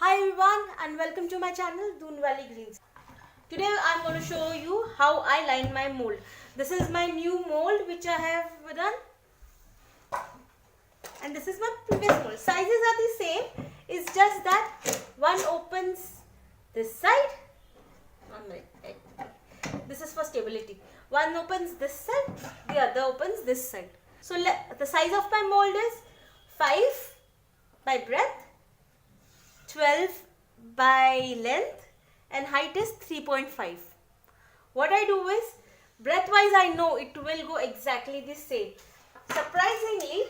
Hi everyone and welcome to my channel DoonValleyGreens. Today I'm going to show you how I line my mold. This is my new mold which I have done, and this is my previous mold. Sizes are the same, it's just that one opens this side. This is for stability. One opens this side, the other opens this side. So the size of my mold is 5 by breadth, 12 by length, and height is 3.5. What I do is, breadth wise I know it will go exactly the same. Surprisingly,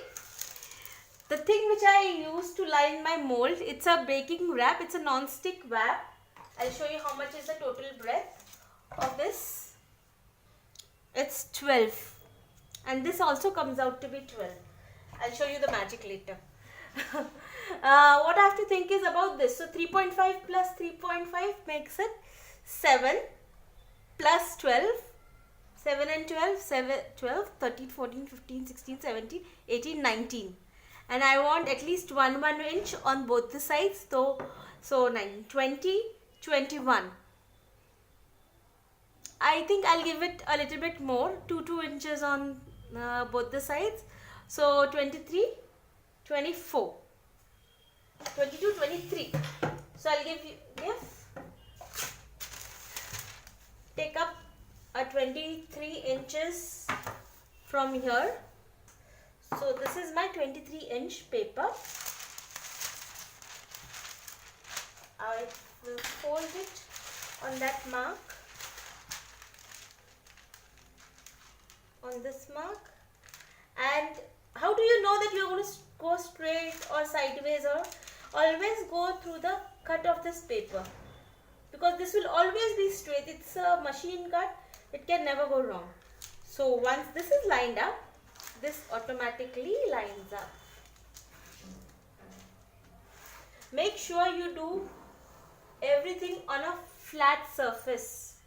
the thing which I use to line my mold, it's a baking wrap, it's a non-stick wrap. I'll show you how much is the total breadth of this. It's 12, and this also comes out to be 12. I'll show you the magic later. What I have to think is about this. So 3.5 plus 3.5 makes it 7 plus 12. 7 and 12, 12, 13, 14, 15, 16, 17, 18, 19. And I want at least 1 inch on both the sides. So 9, 20, 21. I think I'll give it a little bit more, 2 inches on both the sides. So 23, 24. 22, 23. So I'll take up a 23 inches from here. So this is my 23-inch paper. I will fold it on that mark, on this mark. And how do you know that you're going to go straight or sideways? Or always go through the cut of this paper, because this will always be straight. It's a machine cut, it can never go wrong. So once this is lined up, this automatically lines up. Make sure you do everything on a flat surface.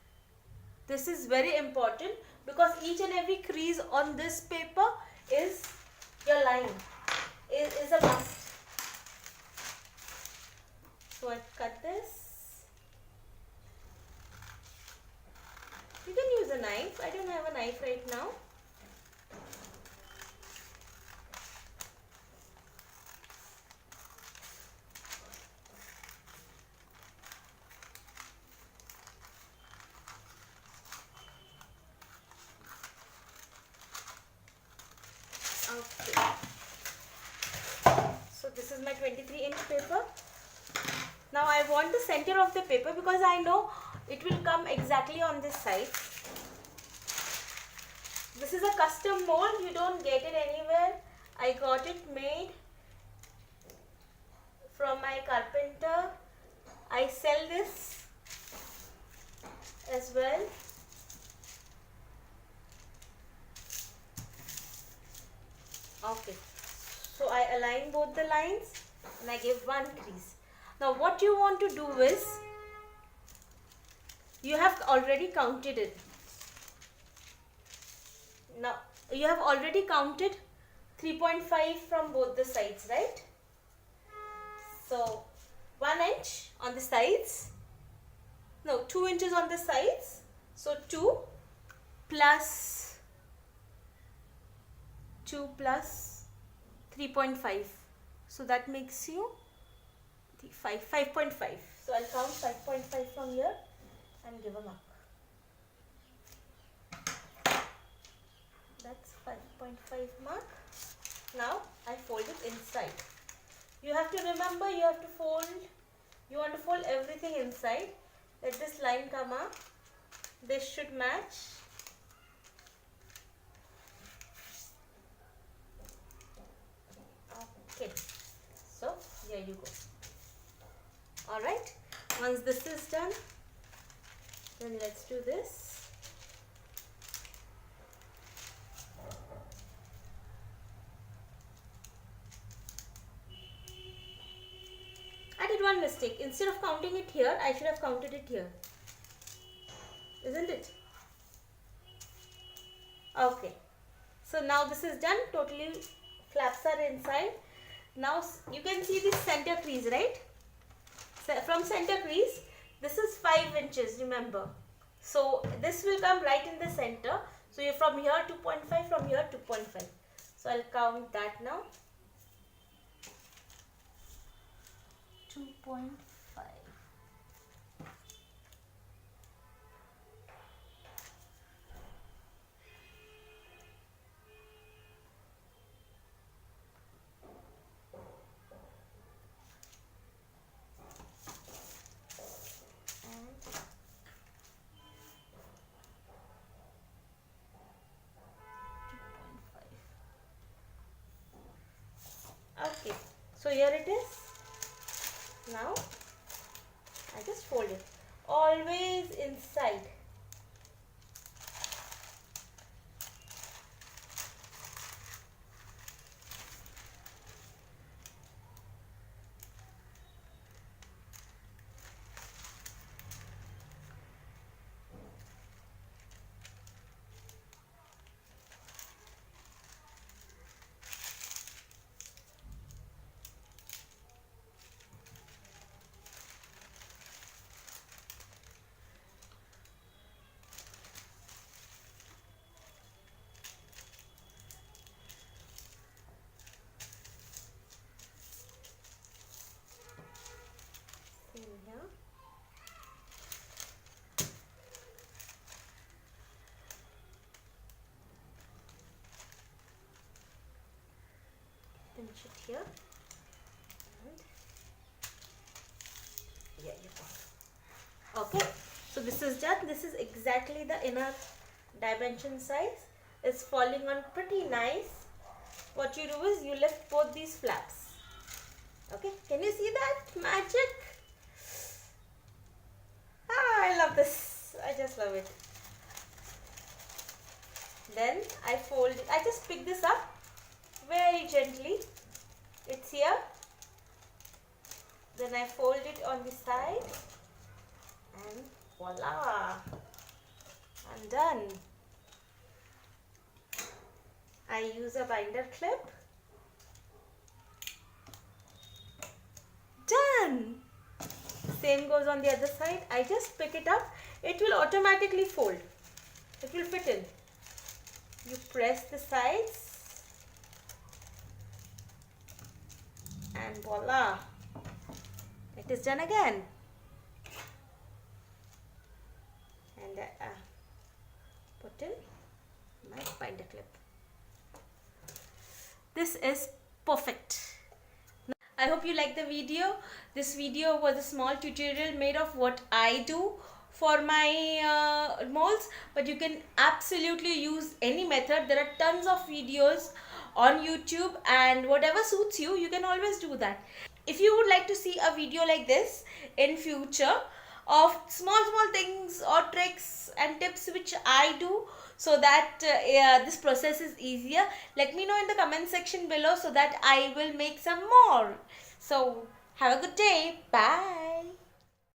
This is very important, because each and every crease on this paper is your line, is a must. So I cut this. You can use a knife. I don't have a knife right now. Okay. So this is my 23-inch paper. Now I want the center of the paper, because I know it will come exactly on this side. This is a custom mold, you don't get it anywhere. I got it made from my carpenter. I sell this as well. Okay, so I align both the lines and I give one crease. Now what you want to do is, you have already counted it. Now you have already counted 3.5 from both the sides, right? So 1 inch on the sides, no, 2 inches on the sides. So 2 plus 3.5. So that makes you 5.5. So I'll count 5.5 from here and give a mark. That's 5.5 mark. Now I fold it inside. You have to remember, you want to fold everything inside. Let this line come up. This should match. Okay. So here you go. Alright, once this is done, then let's do this. I did one mistake. Instead of counting it here, I should have counted it here. Isn't it? Okay. So now this is done. Totally flaps are inside. Now you can see this center crease, right? from center crease. This is 5 inches, remember. So this will come right in the center. So you're from here 2.5, from here 2.5. So I'll count that now. 2.5. Okay, so here it is. Now I just fold it always inside. Same here. Pinch it here. And yeah, you got it. Okay, so this is done. This is exactly the inner dimension size. It's falling on pretty nice. What you do is you lift both these flaps. Okay, can you see that magic? I love this. I just love it. Then I fold it. I just pick this up very gently. It's here. Then I fold it on the side and voila, I'm done. I use a binder clip. Done. Same goes on the other side. I just pick it up. It will automatically fold. It will fit in. You press the sides and voila, it is done again. And put in my binder clip. This is perfect. I hope you like the video. This video was a small tutorial made of what I do for my molds, but you can absolutely use any method. There are tons of videos on YouTube, and whatever suits you, you can always do that. If you would like to see a video like this in future of small things or tricks and tips which I do, so that this process is easier, let me know in the comment section below so that I will make some more. So have a good day. Bye.